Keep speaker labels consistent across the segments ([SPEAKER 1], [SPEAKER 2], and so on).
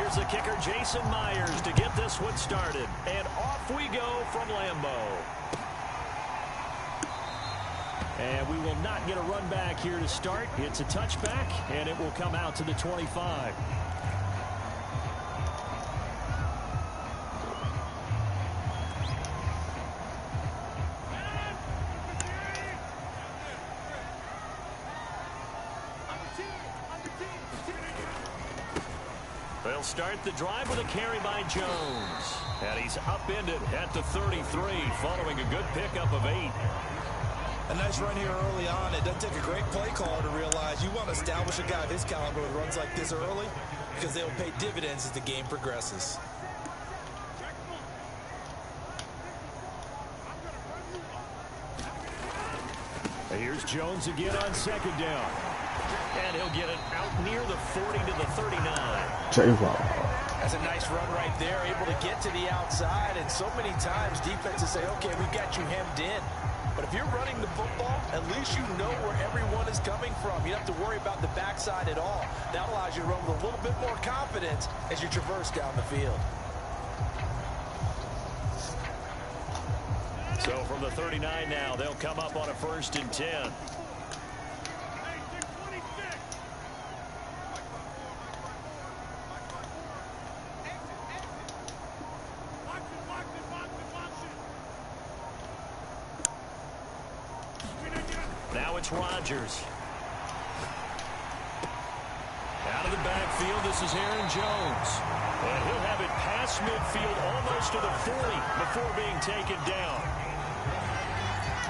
[SPEAKER 1] Here's the kicker, Jason Myers, to get this one started. And off we go from Lambeau. And we will not get a run back here to start. It's a touchback, and it will come out to the 25. They'll start the drive with a carry by Jones. And he's upended at the 33 following a good pickup of 8.
[SPEAKER 2] A nice run here early on. It doesn't take a great play caller to realize you want to establish a guy of his caliber with runs like this early because they'll pay dividends as the game progresses.
[SPEAKER 1] Here's Jones again on second down. And he'll get it out near the 40 to the 39.
[SPEAKER 2] That's a nice run right there, able to get to the outside. And so many times defenses say, okay, we got you hemmed in. But if you're running the football, at least you know where everyone is coming from. You don't have to worry about the backside at all. That allows you to run with a little bit more confidence as you traverse down the field.
[SPEAKER 1] So from the 39 now, they'll come up on a 1st and 10. Now it's Rodgers. Out of the backfield, this is Aaron Jones. And he'll have it past midfield almost to the 40 before being taken down.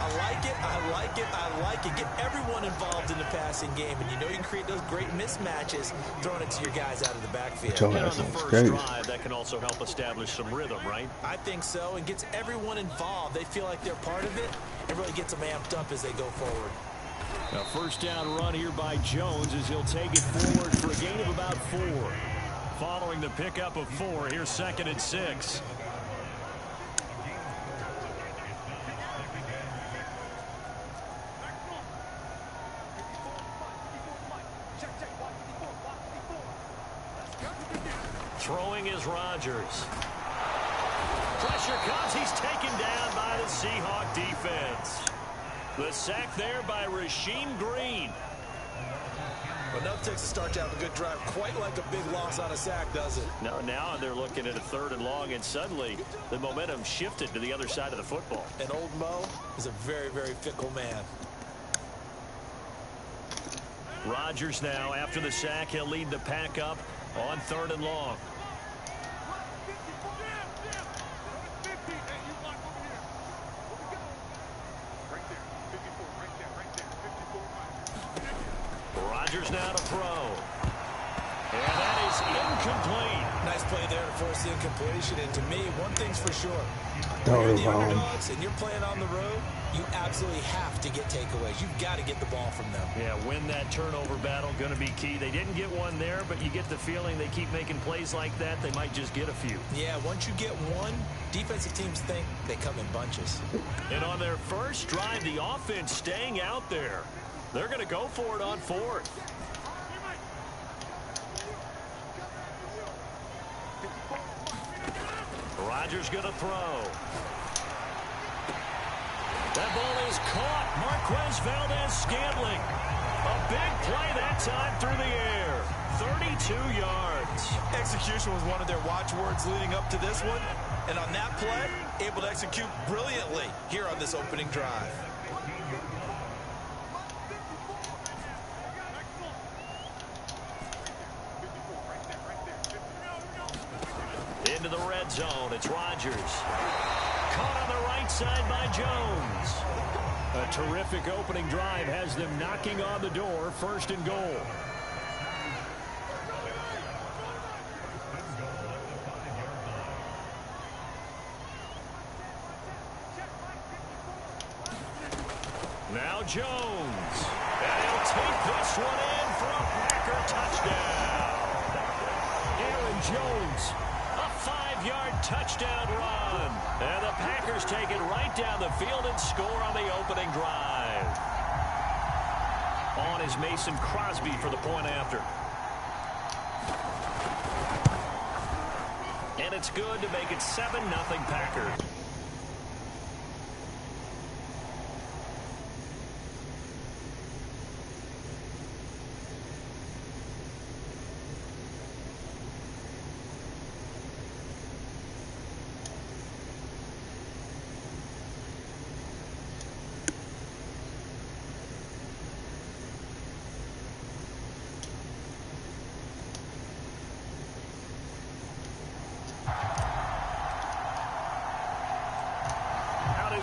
[SPEAKER 2] I like it, I like it, I like it. Get everyone involved in the passing game, and you know you can create those great mismatches throwing it to your guys out of the backfield.
[SPEAKER 1] And on the first drive, that can also help establish some rhythm, right?
[SPEAKER 2] I think so, and gets everyone involved. They feel like they're part of it, and really gets them amped up as they go forward.
[SPEAKER 1] A first down run here by Jones as he'll take it forward for a gain of about 4. Following the pickup of 4, here's 2nd and 6. Throwing is Rodgers. Pressure comes. He's taken down by the Seahawk defense. The sack there by Rasheem Green.
[SPEAKER 2] But enough takes to start to have a good drive. Quite like a big loss on a sack, does it?
[SPEAKER 1] No, now they're looking at a 3rd and long, and suddenly the momentum shifted to the other side of the football.
[SPEAKER 2] And old Mo is a very, very fickle man.
[SPEAKER 1] Rodgers now, after the sack, he'll lead the pack up on 3rd and long. Rodgers now to throw. And that is incomplete.
[SPEAKER 2] Nice play there to force the incompletion. And to me, one thing's for sure. When you're the underdogs and you're playing on the road, you absolutely have to get takeaways. You've got to get the ball from them.
[SPEAKER 1] Yeah, win that turnover battle, going to be key. They didn't get one there, but you get the feeling they keep making plays like that, they might just get a few.
[SPEAKER 2] Yeah, once you get one, defensive teams think they come in bunches.
[SPEAKER 1] And on their first drive, the offense staying out there. They're going to go for it on 4th. Rodgers going to throw. That ball is caught. Marquez Valdez-Scantling. A big play that time through the air. 32 yards.
[SPEAKER 2] Execution was one of their watchwords leading up to this one. And on that play, able to execute brilliantly here on this opening drive.
[SPEAKER 1] Into the red zone. It's Rodgers. Caught on the right side by Jones. A terrific opening drive has them knocking on the door. 1st and goal. Now Jones. And he'll take this one in for a Packer touchdown. Aaron Jones. A 5-yard touchdown run. And the Packers take it right down the field and score on the opening drive. On is Mason Crosby for the point after. it's good to make it 7-0 Packers.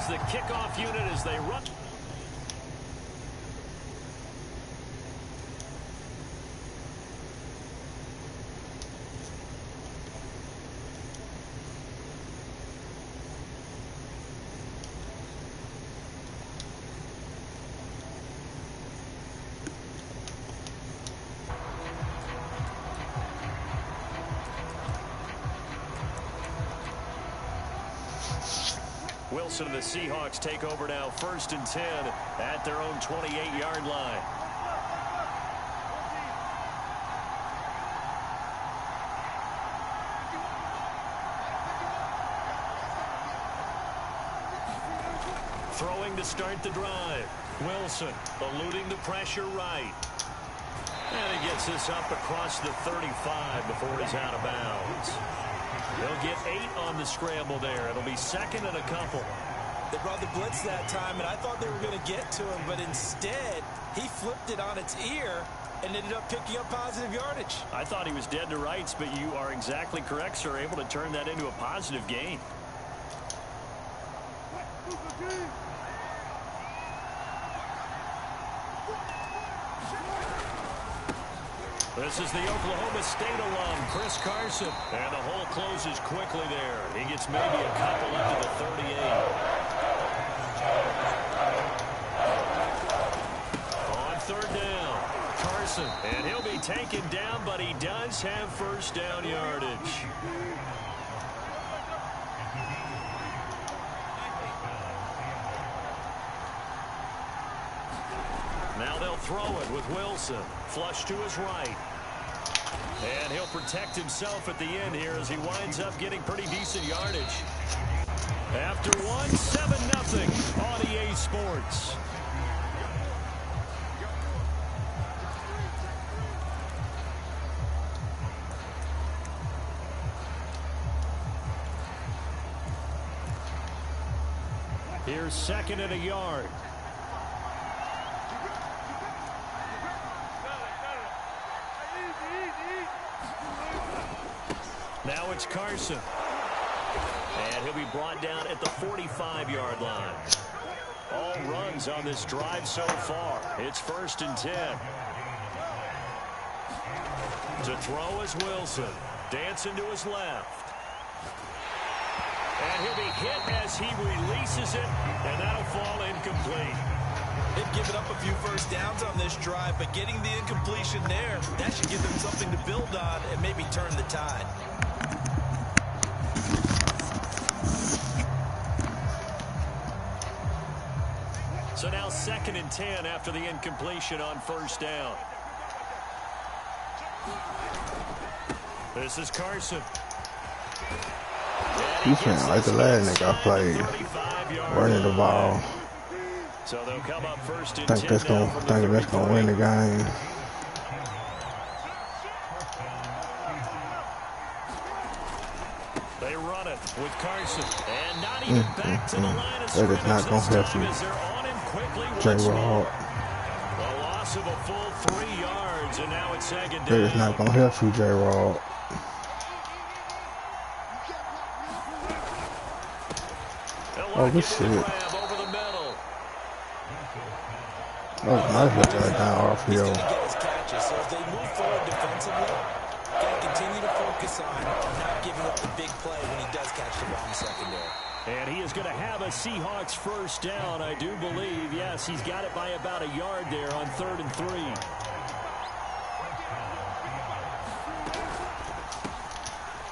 [SPEAKER 1] The kickoff unit as they run. Wilson and the Seahawks take over now, 1st and 10 at their own 28-yard line. Throwing to start the drive. Wilson eluding the pressure right. And he gets this up across the 35 before he's out of bounds. They'll get 8 on the scramble there. It'll be 2nd and a couple.
[SPEAKER 2] They brought the blitz that time, and I thought they were going to get to him, but instead, he flipped it on its ear and ended up picking up positive yardage.
[SPEAKER 1] I thought he was dead to rights, but you are exactly correct, sir. Able to turn that into a positive gain. This is the Oklahoma State alum, Chris Carson. And the hole closes quickly there. He gets maybe a couple into the 38. On 3rd down, Carson. And he'll be taken down, but he does have 1st down yardage. Now they'll throw it with Wilson. Flush to his right. And he'll protect himself at the end here as he winds up getting pretty decent yardage. After one, 7-0 on EA Sports. Here's 2nd and a yard. Now it's Carson. And he'll be brought down at the 45-yard line. All runs on this drive so far. It's 1st and 10. To throw is Wilson. Dancing to his left. And he'll be hit as he releases it, and that'll fall incomplete.
[SPEAKER 2] They've given up a few 1st downs on this drive, but getting the incompletion there, that should give them something to build on and maybe turn the tide.
[SPEAKER 1] So now 2nd and 10 after the incompletion on 1st down. This is Carson.
[SPEAKER 3] Defense like the last nigga I played, running the ball.
[SPEAKER 1] So they'll come up 1st and 10.
[SPEAKER 3] Think that's gonna win the game.
[SPEAKER 1] They run it with Carson, and not even back to the line of
[SPEAKER 3] That is not gonna help you, J-Rod.
[SPEAKER 1] A loss of a full 3 yards, and now it's 2nd down.
[SPEAKER 3] That is not gonna help you, J-Rod. Oh, good shit. Oh, nice with that down off
[SPEAKER 2] He's
[SPEAKER 3] hill.
[SPEAKER 2] going to get his catches, so as they move forward defensively, got to continue to focus on not giving up the big play when he does catch the ball in the secondary.
[SPEAKER 1] And he is going to have a Seahawks 1st down, I do believe. Yes, he's got it by about a yard there on 3rd and 3.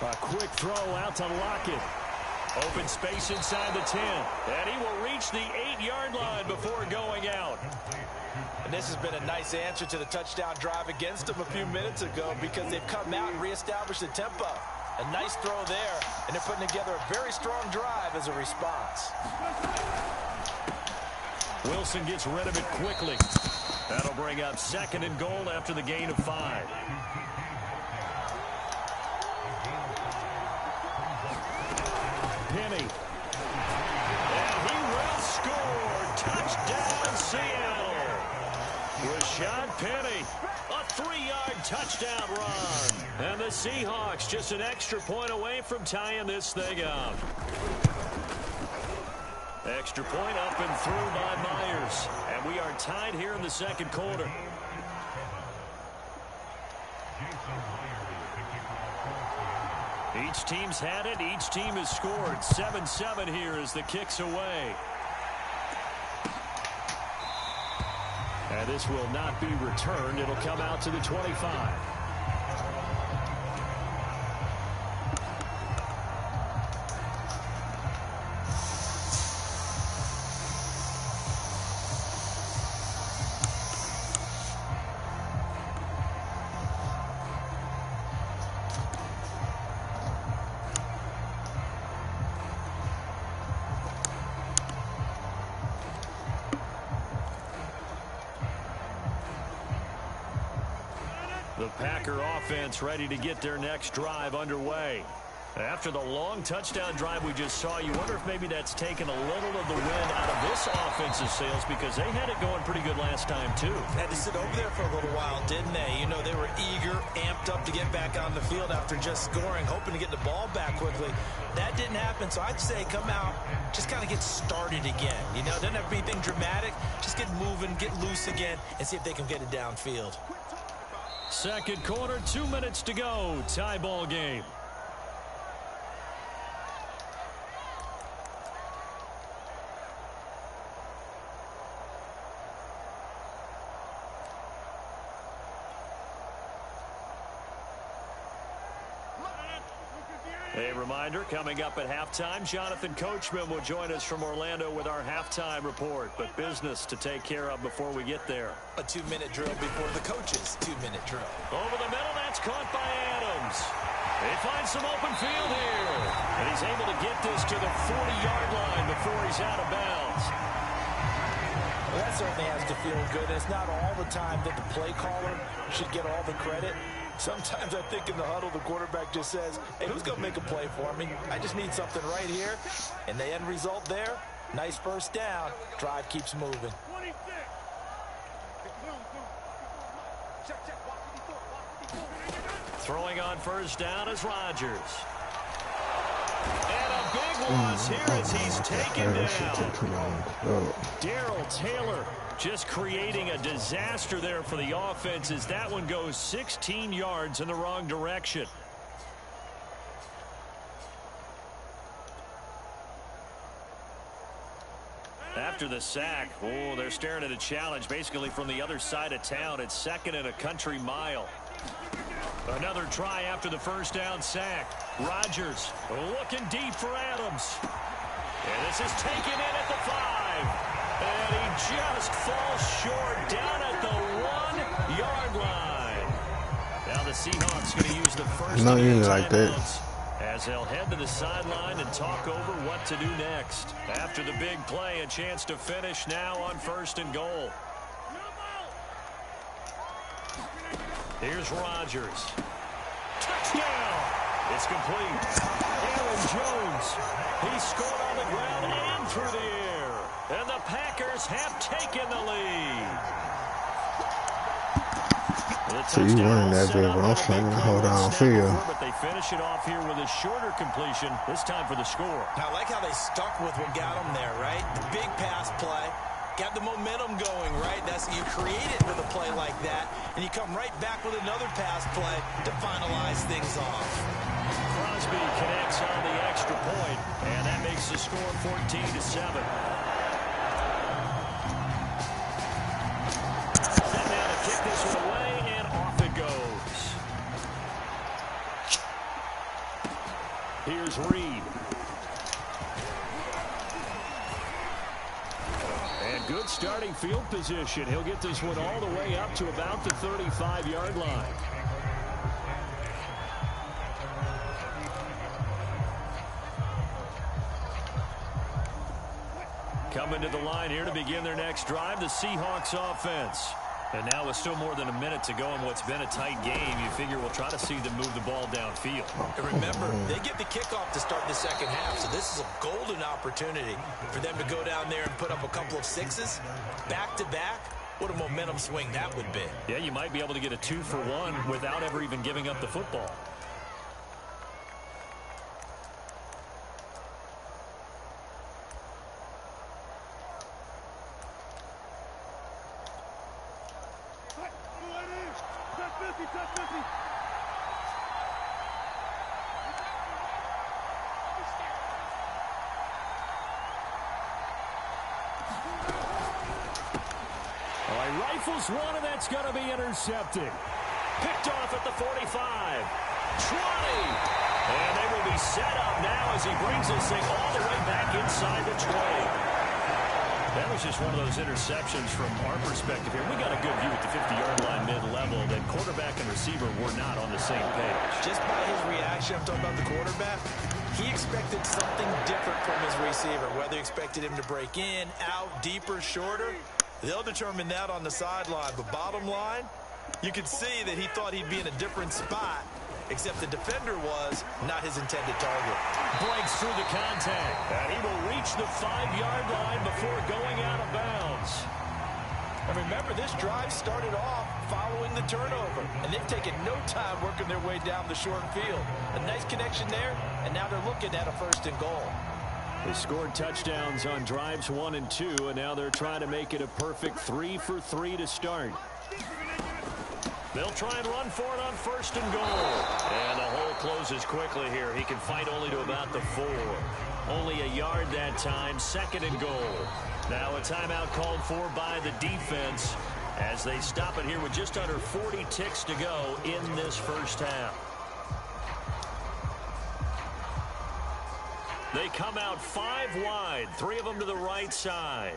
[SPEAKER 1] A quick throw out to Lockett. Open space inside the 10. And he will reach the 8-yard line before going out.
[SPEAKER 2] And this has been a nice answer to the touchdown drive against them a few minutes ago because they've come out and reestablished the tempo. A nice throw there, and they're putting together a very strong drive as a response.
[SPEAKER 1] Wilson gets rid of it quickly. That'll bring up 2nd and goal after the gain of 5. Penny. And he will score. Touchdown, Seattle. Rashad Penny. A 3-yard touchdown run. And the Seahawks just an extra point away from tying this thing up. Extra point up and through by Myers. And we are tied here in the 2nd quarter. Each team's had it. Each team has scored. 7-7 here as the kick's away. And this will not be returned. It'll come out to the 25. The Packer offense ready to get their next drive underway. After the long touchdown drive we just saw, you wonder if maybe that's taken a little of the wind out of this offensive sails, because they had it going pretty good last time too.
[SPEAKER 2] Had to sit over there for a little while, didn't they? You know, they were eager, amped up to get back on the field after just scoring, hoping to get the ball back quickly. That didn't happen, so I'd say come out, just kind of get started again. You know, doesn't have to be anything dramatic. Just get moving, get loose again, and see if they can get it downfield.
[SPEAKER 1] 2nd quarter, 2 minutes to go. Tie ball game. A reminder, coming up at halftime, Jonathan Coachman will join us from Orlando with our halftime report. But business to take care of before we get there.
[SPEAKER 2] A 2-minute drill before the coach's 2-minute drill.
[SPEAKER 1] Over the middle, that's caught by Adams. They find some open field here. And he's able to get this to the 40-yard line before he's out of bounds.
[SPEAKER 2] Well, that certainly has to feel good. It's not all the time that the play caller should get all the credit. Sometimes I think in the huddle, the quarterback just says, hey, who's going to make a play for me? I just need something right here. And the end result there, nice first down. Drive keeps moving.
[SPEAKER 1] Throwing on first down is Rodgers. And a big loss here as he's taken down. Darrell Taylor just creating a disaster there for the offense as that one goes 16 yards in the wrong direction. After the sack, oh, they're staring at a challenge basically from the other side of town. It's 2nd and a country mile. Another try after the first down sack. Rodgers looking deep for Adams. And this is taken in at the 5. And he just falls short down at the 1-yard line. Now the Seahawks going to use the first
[SPEAKER 3] not usually like that.
[SPEAKER 1] As they'll head to the sideline and talk over what to do next. After the big play, a chance to finish now on 1st and goal. Here's Rodgers. Touchdown! It's complete. Aaron Jones. He scored on the ground and through the air. And the Packers have taken the lead.
[SPEAKER 3] So you running that bit, but I'm slinging the whole downfield.
[SPEAKER 1] But they finish it off here with a shorter completion, this time for the score.
[SPEAKER 2] Now, I like how they stuck with what got them there, right? The big pass play. Got the momentum going, right? That's you create it with a play like that, and you come right back with another pass play to finalize things off.
[SPEAKER 1] Crosby connects on the extra point, and that makes the score 14-7. Set down to kick this one away, and off it goes. Here's Reed. And good starting field position. He'll get this one all the way up to about the 35-yard line. Coming to the line here to begin their next drive, the Seahawks offense. And now with still more than a minute to go in what's been a tight game, you figure we'll try to see them move the ball downfield.
[SPEAKER 2] And remember, they get the kickoff to start the second half, so this is a golden opportunity for them to go down there and put up a couple of sixes back-to-back. What a momentum swing that would be.
[SPEAKER 1] Yeah, you might be able to get a 2-for-1 without ever even giving up the football. Rifles one, and that's going to be intercepted. Picked off at the 45. 20. And they will be set up now as he brings this thing all the way back inside the 20. That was just one of those interceptions from our perspective here. We got a good view at the 50-yard line mid-level that quarterback and receiver were not on the same page.
[SPEAKER 2] Just by his reaction, I'm talking about the quarterback, he expected something different from his receiver, whether he expected him to break in, out, deeper, shorter. They'll determine that on the sideline. But bottom line, you could see that he thought he'd be in a different spot, except the defender was not his intended target.
[SPEAKER 1] Breaks through the contact, and he will reach the 5-yard line before going out of bounds.
[SPEAKER 2] And remember, this drive started off following the turnover, and they've taken no time working their way down the short field. A nice connection there, and now they're looking at a 1st and goal.
[SPEAKER 1] They scored touchdowns on drives 1 and 2, and now they're trying to make it a perfect 3-for-3 to start. They'll try and run for it on 1st and goal. And the hole closes quickly here. He can fight only to about the 4. Only a yard that time, 2nd and goal. Now a timeout called for by the defense as they stop it here with just under 40 ticks to go in this first half. They come out 5 wide, 3 of them to the right side.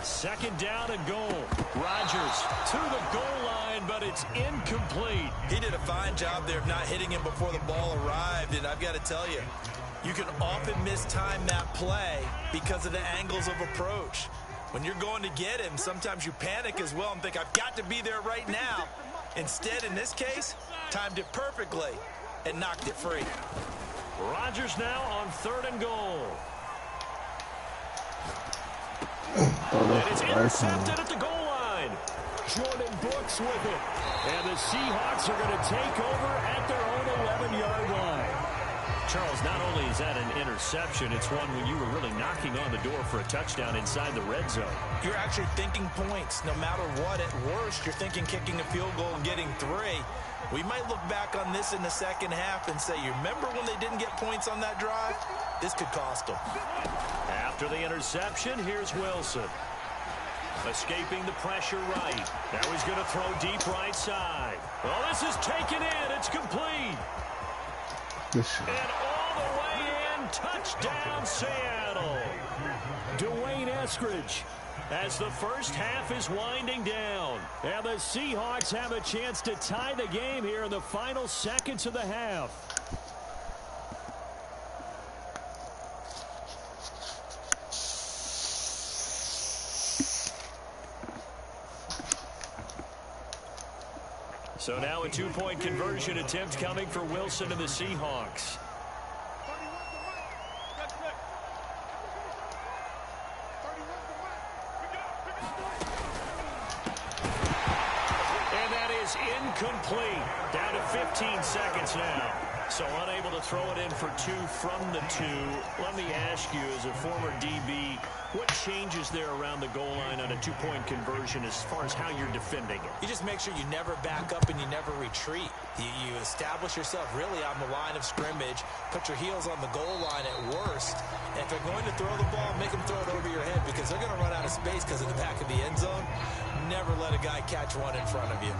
[SPEAKER 1] Second down and goal. Rodgers to the goal line, but it's incomplete.
[SPEAKER 2] He did a fine job there of not hitting him before the ball arrived, and I've got to tell you, you can often mistime that play because of the angles of approach. When you're going to get him, sometimes you panic as well and think, I've got to be there right now. Instead, in this case, timed it perfectly and knocked it free.
[SPEAKER 1] Rodgers now on 3rd and goal. And it's intercepted at the goal line. Jordan Brooks with it. And the Seahawks are going to take over at their own 11-yard line. Charles, not only is that an interception, it's one when you were really knocking on the door for a touchdown inside the red zone.
[SPEAKER 2] You're actually thinking points. No matter what, at worst, you're thinking kicking a field goal and getting 3. We might look back on this in the second half and say, you remember when they didn't get points on that drive? This could cost them.
[SPEAKER 1] After the interception, here's Wilson. Escaping the pressure right. Now he's going to throw deep right side. Well, this is taken in. It's complete. And all the way in, touchdown Seattle. Dwayne Eskridge as the first half is winding down. And the Seahawks have a chance to tie the game here in the final seconds of the half. So now a 2-point conversion attempt coming for Wilson and the Seahawks. And that is incomplete. Down to 15 seconds now. So unable to throw it in for 2 from the 2. Let me ask you, as a former DB, what changes there around the goal line on a 2-point conversion as far as how you're defending it?
[SPEAKER 2] You just make sure you never back up and you never retreat. You establish yourself really on the line of scrimmage, put your heels on the goal line at worst. And if they're going to throw the ball, make them throw it over your head because they're going to run out of space because of the back of the end zone. Never let a guy catch one in front of you.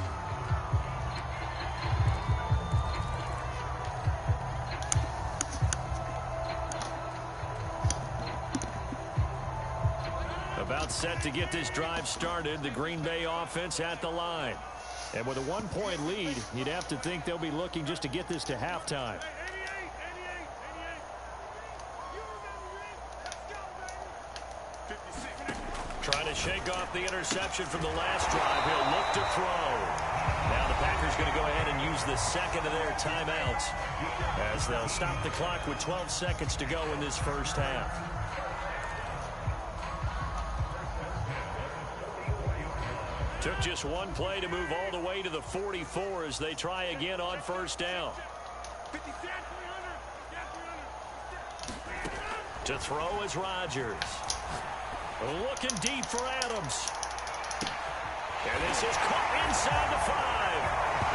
[SPEAKER 1] About set to get this drive started. The Green Bay offense at the line. And with a 1-point lead, you'd have to think they'll be looking just to get this to halftime. Trying to shake off the interception from the last drive. He'll look to throw. Now the Packers going to go ahead and use the second of their timeouts as they'll stop the clock with 12 seconds to go in this first half. Took just one play to move all the way to the 44 as they try again on first down. To throw is Rodgers. Looking deep for Adams. And this is caught inside the 5.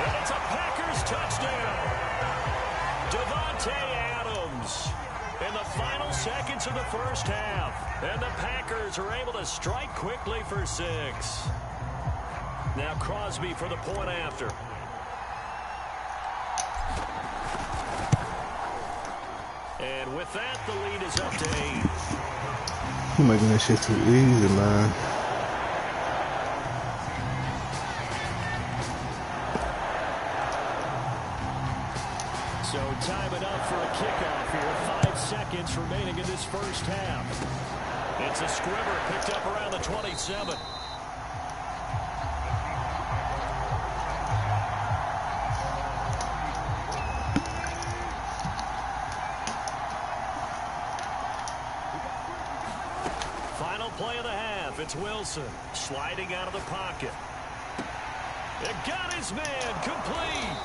[SPEAKER 1] And it's a Packers touchdown. Davante Adams in the final seconds of the first half. And the Packers are able to strike quickly for 6. Now Crosby for the point after. And with that, the lead is up to 8.
[SPEAKER 3] You're making that shit too easy, man.
[SPEAKER 1] So time it up for a kickoff here. 5 seconds remaining in this first half. It's a squibber picked up around the 27. Play of the half. It's Wilson sliding out of the pocket. It got his man complete.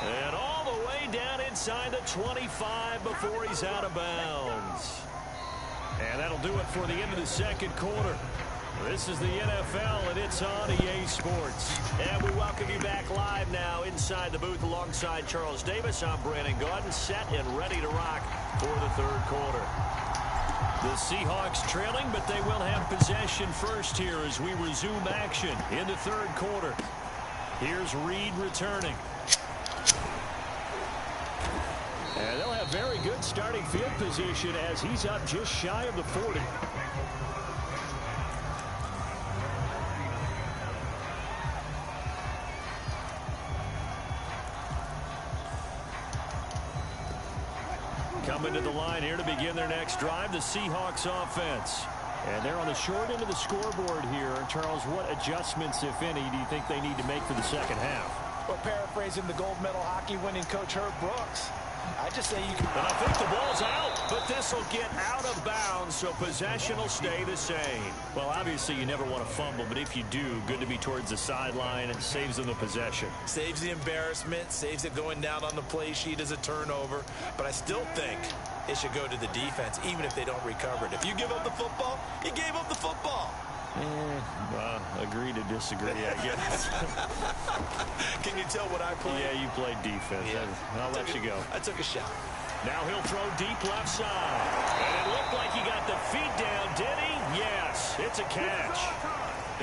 [SPEAKER 1] And all the way down inside the 25 before he's out of bounds. And that'll do it for the end of the second quarter. This is the NFL, and it's on EA Sports. And we welcome you back live now inside the booth alongside Charles Davis. I'm Brandon Gaudin, set and ready to rock for the third quarter. The Seahawks trailing, but they will have possession first here as we resume action in the third quarter. Here's Reed returning. And they'll have very good starting field position as he's up just shy of the 40. Coming to the line here to begin their next drive, the Seahawks offense. And they're on the short end of the scoreboard here. Charles, what adjustments, if any, do you think they need to make for the second half?
[SPEAKER 2] Well, paraphrasing the gold medal hockey winning coach Herb Brooks, I just say you can.
[SPEAKER 1] And I think the ball's out, but this will get out of bounds, so possession will stay the same. Well, obviously you never want to fumble, but if you do, good to be towards the sideline and saves them the possession.
[SPEAKER 2] Saves the embarrassment, saves it going down on the play sheet as a turnover, but I still think it should go to the defense, even if they don't recover it. If you give up the football, you gave up the football.
[SPEAKER 1] Agree to disagree, I guess.
[SPEAKER 2] Can you tell what I played?
[SPEAKER 1] Yeah, you played defense. Yeah. I'll let you go.
[SPEAKER 2] I took a shot.
[SPEAKER 1] Now he'll throw deep left side. And it looked like he got the feet down, did he? Yes, it's a catch.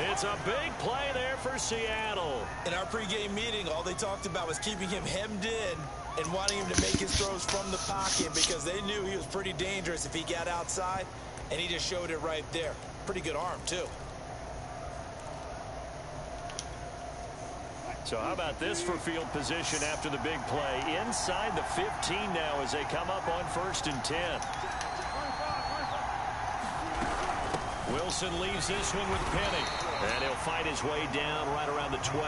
[SPEAKER 1] It's a big play there for Seattle.
[SPEAKER 2] In our pregame meeting, all they talked about was keeping him hemmed in and wanting him to make his throws from the pocket because they knew he was pretty dangerous if he got outside, and he just showed it right there. Pretty good arm, too.
[SPEAKER 1] So how about this for field position after the big play? Inside the 15 now as they come up on 1st and 10. Wilson leaves this one with Penny. And he'll fight his way down right around the 12.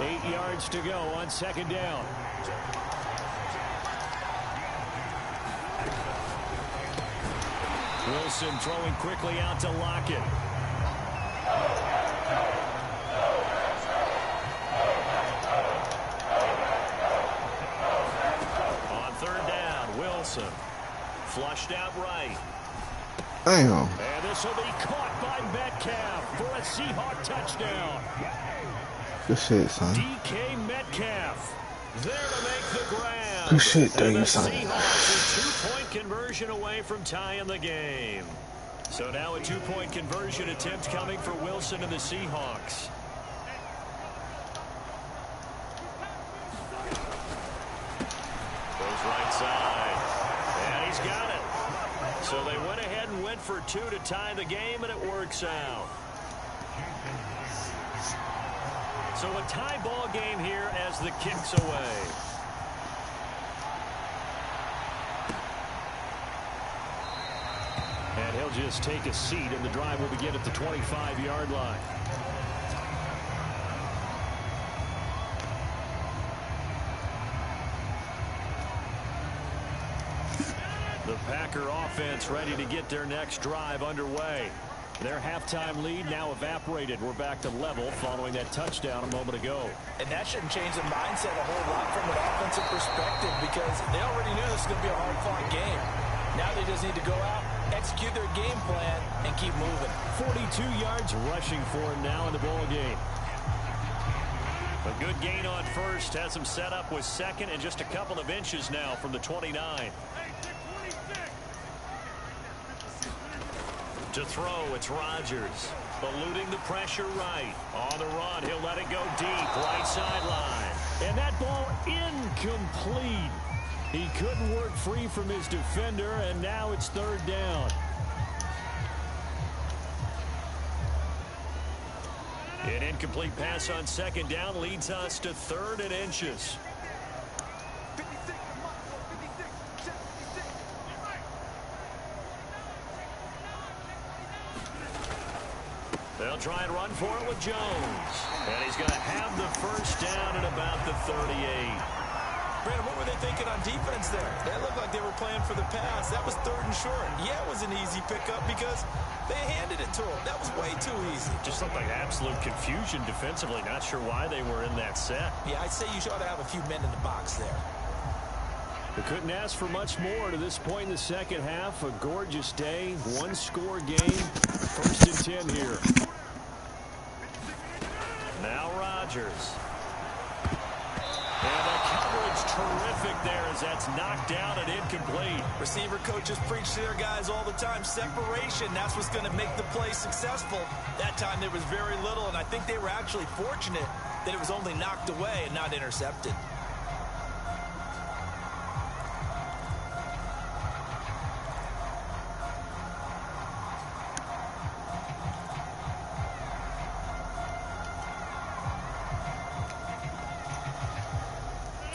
[SPEAKER 1] 8 yards to go on 2nd down. Wilson throwing quickly out to Lockett. On 3rd down, Wilson. Flushed out right.
[SPEAKER 3] Damn.
[SPEAKER 1] And this will be caught by Metcalf for a Seahawk touchdown.
[SPEAKER 3] Good shit, son.
[SPEAKER 1] DK Metcalf there to make the grab.
[SPEAKER 3] Good shit,
[SPEAKER 1] and the
[SPEAKER 3] son.
[SPEAKER 1] Seahawks a 2-point conversion away from tying the game. So now a 2-point conversion attempt coming for Wilson and the Seahawks. Goes right side. And he's got it. So they went ahead and went for 2 to tie the game, and it works out. So a tie ball game here as the kick's away. And he'll just take a seat, and the drive will begin at the 25-yard line. The Packer offense ready to get their next drive underway. Their halftime lead now evaporated. We're back to level following that touchdown a moment ago.
[SPEAKER 2] And that shouldn't change the mindset a whole lot from an offensive perspective because they already knew this was going to be a hard-fought game. Now they just need to go out, execute their game plan, and keep moving.
[SPEAKER 1] 42 yards rushing for him now in the ball game. A good gain on first has him set up with second and just a couple of inches now from the 29. To throw, it's Rodgers. Eluding the pressure right. On the run, he'll let it go deep. Right sideline. And that ball incomplete. He couldn't work free from his defender, and now it's third down. An incomplete pass on second down leads us to third and inches. They'll try and run for it with Jones. And he's going to have the first down at about the 38.
[SPEAKER 2] Brandon, what were they thinking on defense there? That looked like they were playing for the pass. That was third and short. Yeah, it was an easy pickup because they handed it to him. That was way too easy.
[SPEAKER 1] Just looked like absolute confusion defensively. Not sure why they were in that set.
[SPEAKER 2] Yeah, I'd say you ought to have a few men in the box there.
[SPEAKER 1] They couldn't ask for much more to this point in the second half. A gorgeous day, one-score game. First and 10 here. Now Rodgers. And the coverage terrific there as that's knocked down and incomplete.
[SPEAKER 2] Receiver coaches preach to their guys all the time. Separation, that's what's going to make the play successful. That time there was very little, and I think they were actually fortunate that it was only knocked away and not intercepted.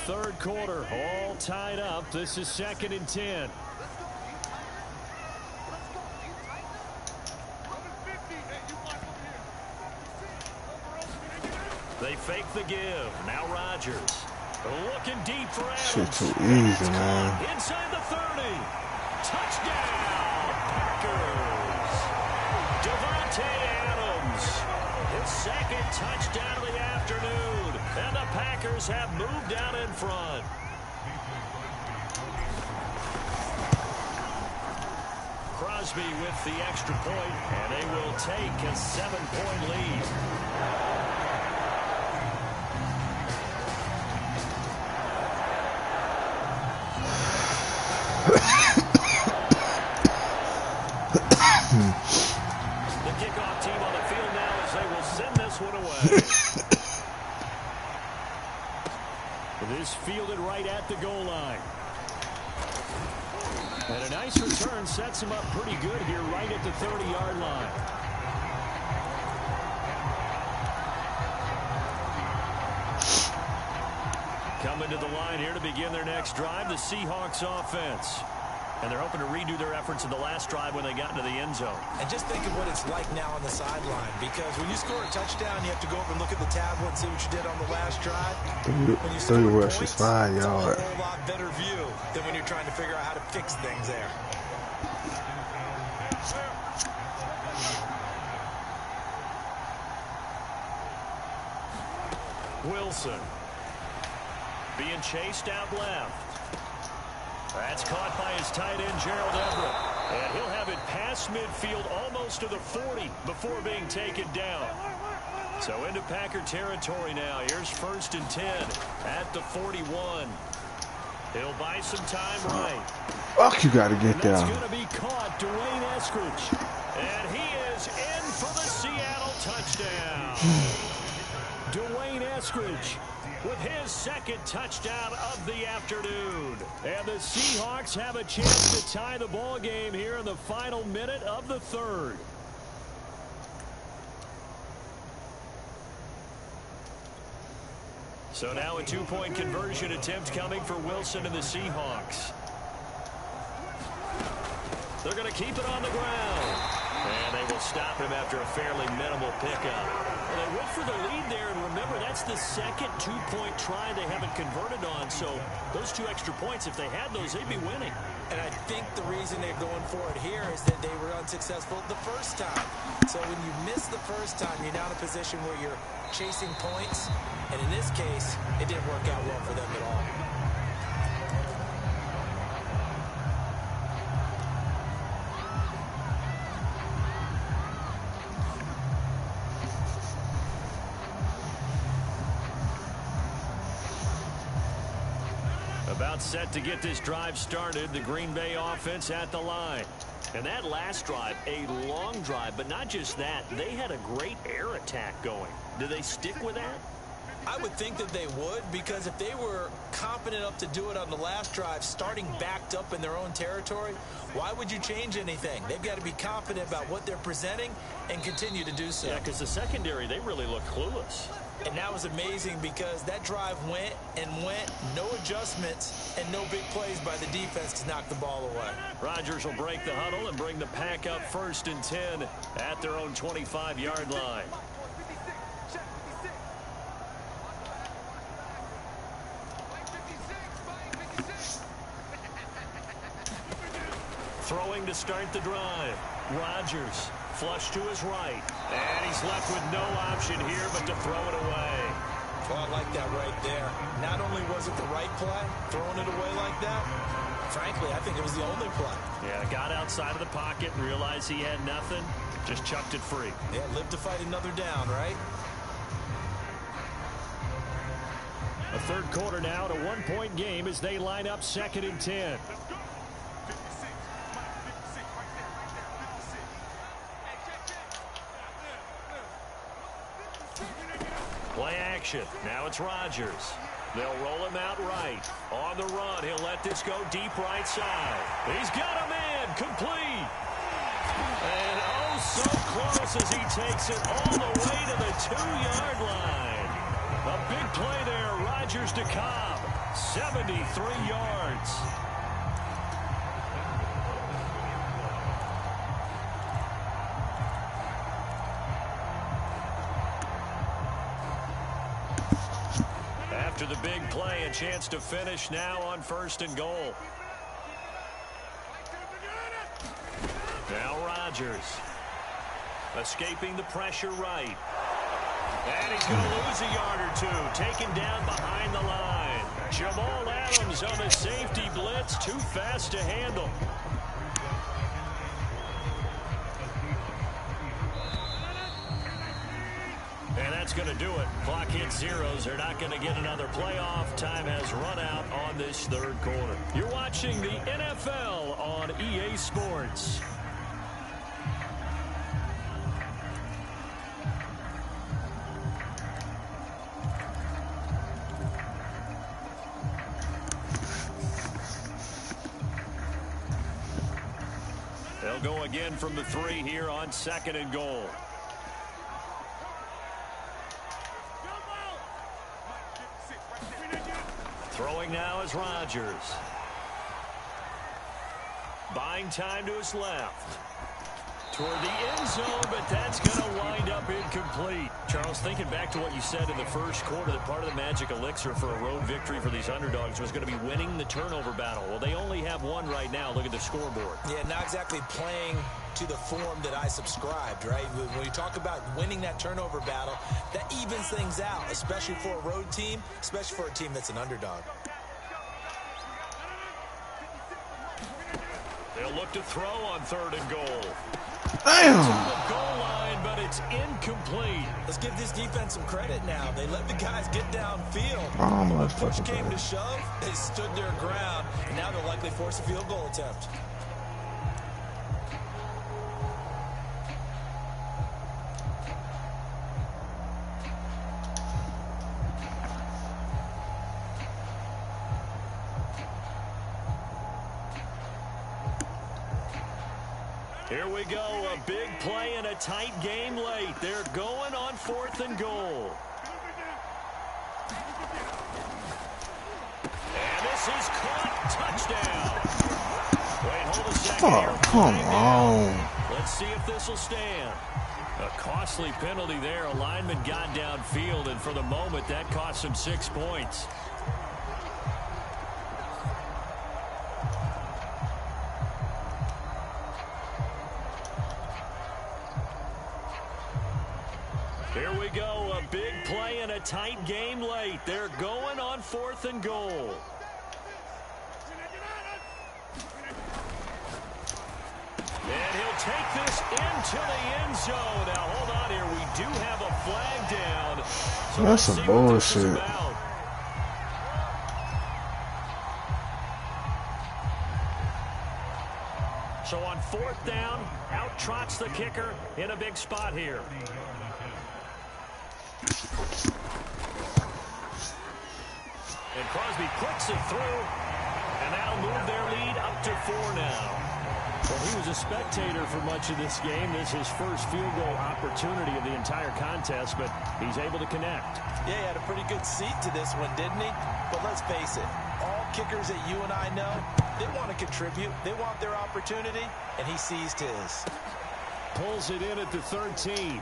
[SPEAKER 1] Third quarter, all tied up. This is second and 10. They fake the give. Now Rodgers. Looking deep for Adams.
[SPEAKER 3] Shit too easy, man.
[SPEAKER 1] Inside the 30. Touchdown, Packers. Devontae Adams. His second touchdown of the afternoon. And the Packers have moved out in front. Crosby with the extra point, and they will take a 7-point lead. The kickoff team on the field now as they will send this one away. This fielded right at the goal line. And a nice return sets him up pretty good here right at the 30-yard line. Coming to the line here to begin their next drive, the Seahawks offense. And they're hoping to redo their efforts in the last drive when they got into the end zone.
[SPEAKER 2] And just think of what it's like now on the sideline. Because when you score a touchdown, you have to go over and look at the tablet and see what you did on the last drive. When you score points, it's a whole lot better view than when you're trying to figure out how to fix things there.
[SPEAKER 1] Wilson. Being chased out left. That's caught by his tight end, Gerald Everett. And he'll have it past midfield almost to the 40 before being taken down. So into Packer territory now. Here's first and 10 at the 41. He'll buy some time right.
[SPEAKER 3] Fuck, you gotta get there.
[SPEAKER 1] That's going to be caught, Dwayne Eskridge. And he is in for the Seattle touchdown. Dwayne Eskridge with his second touchdown of the afternoon. And the Seahawks have a chance to tie the ball game here in the final minute of the third. So now a two-point conversion attempt coming for Wilson and the Seahawks. They're going to keep it on the ground. And they will stop him after a fairly minimal pickup. Well, they went for the lead there, and remember, that's the second two-point try they haven't converted on. So those 2 extra points, if they had those, they'd be winning.
[SPEAKER 2] And I think the reason they're going for it here is that they were unsuccessful the first time. So when you miss the first time, you're now in a position where you're chasing points. And in this case, it didn't work out well for them at all.
[SPEAKER 1] About set to get this drive started, the Green Bay offense at the line. And that last drive, a long drive, but not just that, they had a great air attack going. Do they stick with that?
[SPEAKER 2] I would think that they would, because if they were confident enough to do it on the last drive, starting backed up in their own territory, why would you change anything? They've got to be confident about what they're presenting and continue to do so.
[SPEAKER 1] Yeah, because the secondary, they really look clueless.
[SPEAKER 2] And that was amazing because that drive went and went, no adjustments, and no big plays by the defense to knock the ball away.
[SPEAKER 1] Rodgers will break the huddle and bring the pack up 1st and 10 at their own 25-yard line. Throwing to start the drive. Rodgers flush to his right. And he's left with no option here but to throw it away.
[SPEAKER 2] Well, I like that right there. Not only was it the right play, throwing it away like that, frankly, I think it was the only play.
[SPEAKER 1] Yeah, got outside of the pocket and realized he had nothing. Just chucked it free.
[SPEAKER 2] Yeah, live to fight another down, right?
[SPEAKER 1] A third quarter now, at a one-point game as they line up 2nd and 10. Play action. Now it's Rodgers. They'll roll him out right. On the run, he'll let this go deep right side. He's got a man. Complete. And oh, so close as he takes it all the way to the 2-yard line. A big play there. Rodgers to Cobb. 73 yards. After the big play, a chance to finish now on 1st and goal. Now Rodgers. Escaping the pressure right. And he's going to lose a yard or 2. Taken down behind the line. Jamal Adams on the safety blitz. Too fast to handle. And that's going to do it. Clock hits zeros. They're not going to get another playoff. Time has run out on this third quarter. You're watching the NFL on EA Sports. They'll go again from the 3 here on 2nd and goal. Throwing now is Rodgers. Buying time to his left. Toward the end zone, but that's going to wind up incomplete. Charles, thinking back to what you said in the first quarter, that part of the magic elixir for a road victory for these underdogs was going to be winning the turnover battle. Well, they only have one right now. Look at the scoreboard.
[SPEAKER 2] Yeah, not exactly playing to the form that I subscribed, right? When you talk about winning that turnover battle, that evens things out, especially for a road team, especially for a team that's an underdog.
[SPEAKER 1] They'll look to throw on 3rd and goal.
[SPEAKER 3] Damn.
[SPEAKER 1] To the goal line, but it's incomplete.
[SPEAKER 2] Let's give this defense some credit now. They let the guys get downfield.
[SPEAKER 3] Oh, my
[SPEAKER 2] When push
[SPEAKER 3] fucking
[SPEAKER 2] came
[SPEAKER 3] God.
[SPEAKER 2] to shove, they stood their ground, and now they'll likely force a field goal attempt.
[SPEAKER 1] Here we go, a big play and a tight game late. They're going on 4th and goal. This is caught. Touchdown. Wait, hold a second.
[SPEAKER 3] Oh, come on.
[SPEAKER 1] Let's see if this will stand. A costly penalty there. A lineman got downfield, and for the moment, that cost him 6 points. Here we go. A big play and a tight game late. They're going on 4th and goal. And he'll take this into the end zone. Now, hold on here. We do have a flag down. So
[SPEAKER 3] that's some bullshit.
[SPEAKER 1] So on 4th down, out trots the kicker in a big spot here. And Crosby clicks it through, and that'll move their lead up to 4 now. Well, he was a spectator for much of this game. This is his first field goal opportunity of the entire contest, but he's able to connect.
[SPEAKER 2] Yeah, he had a pretty good seat to this one, didn't he? But let's face it, all kickers that you and I know, they want to contribute. They want their opportunity, and he seized his.
[SPEAKER 1] Pulls it in at the 13.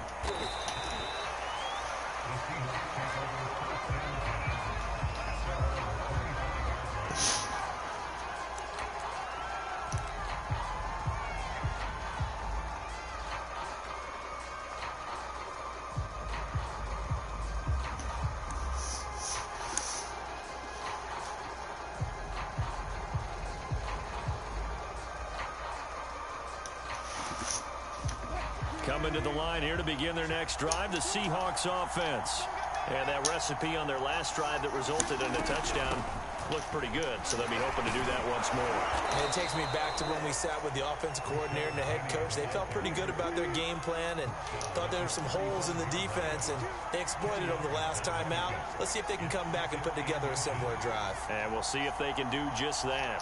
[SPEAKER 1] Coming to the line here to begin their next drive, the Seahawks offense. And that recipe on their last drive that resulted in a touchdown looked pretty good, so they'll be hoping to do that once more.
[SPEAKER 2] And it takes me back to when we sat with the offensive coordinator and the head coach. They felt pretty good about their game plan and thought there were some holes in the defense, and they exploited them the last time out. Let's see if they can come back and put together a similar drive.
[SPEAKER 1] And we'll see if they can do just that.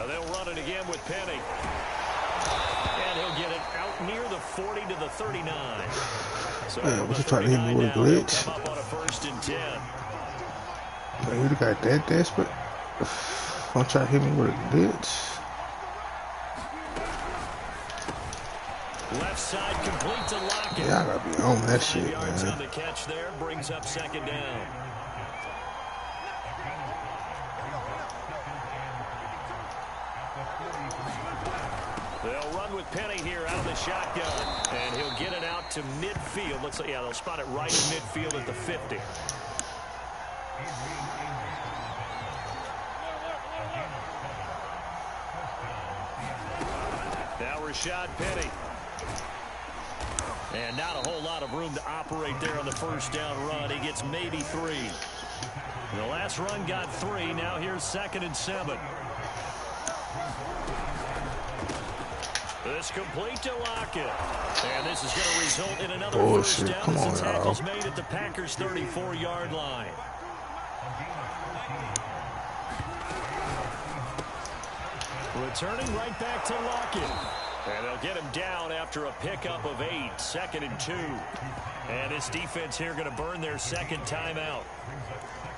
[SPEAKER 1] They'll run it again with Penny. And he'll get it out near the 40 to the 39. So
[SPEAKER 3] was he trying to hit me with a glitch?
[SPEAKER 1] Come up on a 1st and 10.
[SPEAKER 3] Man, you got that desperate? Don't try to hit me with a glitch.
[SPEAKER 1] Left side complete to Lockett.
[SPEAKER 3] Yeah, I gotta be on that shit,
[SPEAKER 1] yards
[SPEAKER 3] man.
[SPEAKER 1] on the catch there, brings up 2nd down. They'll run with Penny here out of the shotgun. And he'll get it out to midfield. Looks like, yeah, they'll spot it right in midfield at the 50. Now Rashad Penny. And not a whole lot of room to operate there on the 1st down run. He gets maybe 3. The last run got 3. Now here's 2nd and 7. This complete to Lockett. And this is going to result in another 1st down as the tackle's made at the Packers' 34-yard line. Returning right back to Lockett. And they'll get him down after a pickup of 8. 2nd and 2. And this defense here going to burn their 2nd timeout.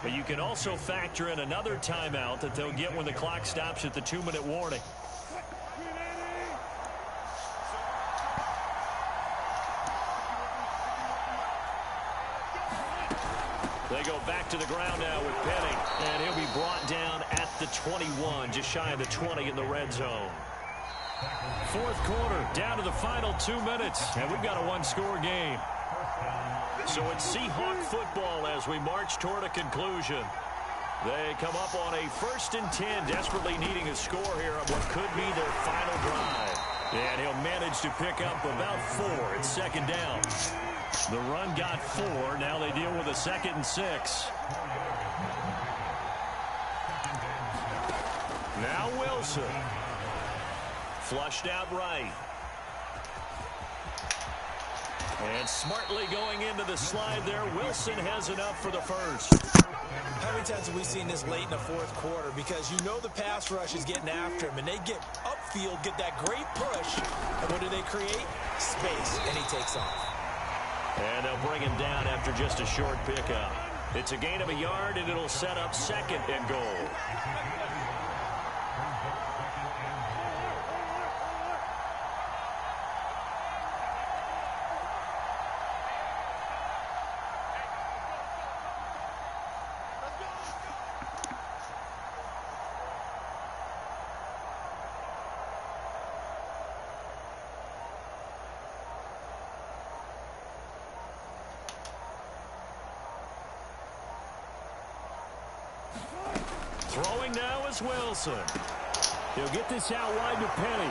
[SPEAKER 1] But you can also factor in another timeout that they'll get when the clock stops at the 2-minute warning. They go back to the ground now with Penny. And he'll be brought down at the 21, just shy of the 20 in the red zone. 4th quarter, down to the final 2 minutes. And we've got a 1-score game. So it's Seahawk football as we march toward a conclusion. They come up on a 1st and 10, desperately needing a score here on what could be their final drive. And he'll manage to pick up about 4. It's 2nd down. The run got 4. Now they deal with a 2nd and 6. Now Wilson. Flushed out right. And smartly going into the slide there, Wilson has enough for the first.
[SPEAKER 2] How many times have we seen this late in the fourth quarter? Because you know the pass rush is getting after him, and they get upfield, get that great push, and what do they create? Space, and he takes off.
[SPEAKER 1] And they'll bring him down after just a short pickup. It's a gain of a yard, and it'll set up second and goal. Throwing now is Wilson. He'll get this out wide to Penny.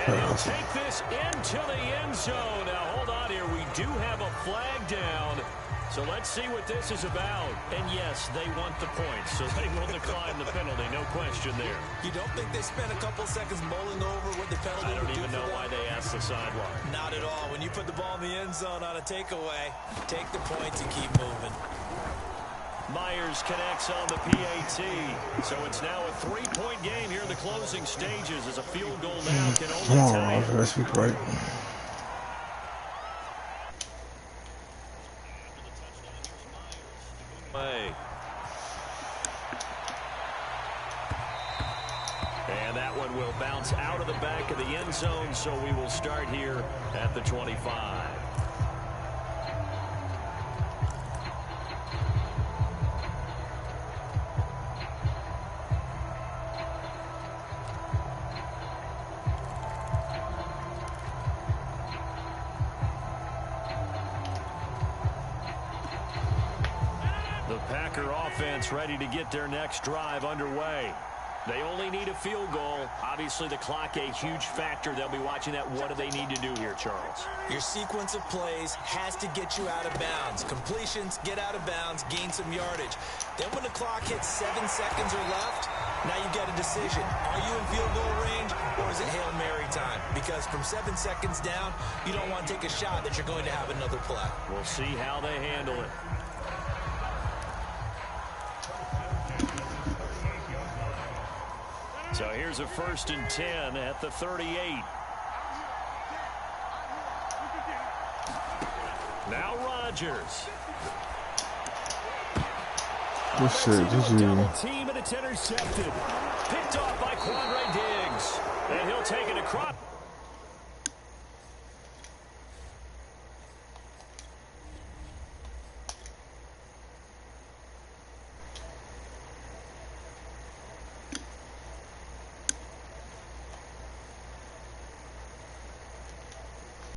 [SPEAKER 1] And he'll take this into the end zone. Now, hold on here. We do have a flag down. So let's see what this is about. And, yes, they want the points, so they will decline the penalty. No question there.
[SPEAKER 2] You don't think they spent a couple seconds mulling over what the penalty
[SPEAKER 1] I don't
[SPEAKER 2] would do
[SPEAKER 1] even know why they asked the sideline.
[SPEAKER 2] Not at all. When you put the ball in the end zone on a takeaway, take the points and keep moving.
[SPEAKER 1] Myers connects on the PAT. So it's now a 3-point game here in the closing stages as a field goal now can only tie it.
[SPEAKER 3] Let's be right.
[SPEAKER 1] And that one will bounce out of the back of the end zone, so we will start here at the 25. The Packer offense ready to get their next drive underway. They only need a field goal. Obviously, the clock a huge factor. They'll be watching that. What do they need to do here, Charles?
[SPEAKER 2] Your sequence of plays has to get you out of bounds. Completions, get out of bounds, gain some yardage. Then when the clock hits 7 seconds or left, now you get a decision. Are you in field goal range, or is it Hail Mary time? Because from 7 seconds down, you don't want to take a shot that you're going to have another play.
[SPEAKER 1] We'll see how they handle it. So here's a 1st and 10 at the 38. Now Rodgers.
[SPEAKER 3] Good shit, GG.
[SPEAKER 1] Double team, and it's intercepted. Picked off by Quandre Diggs. And he'll take it across.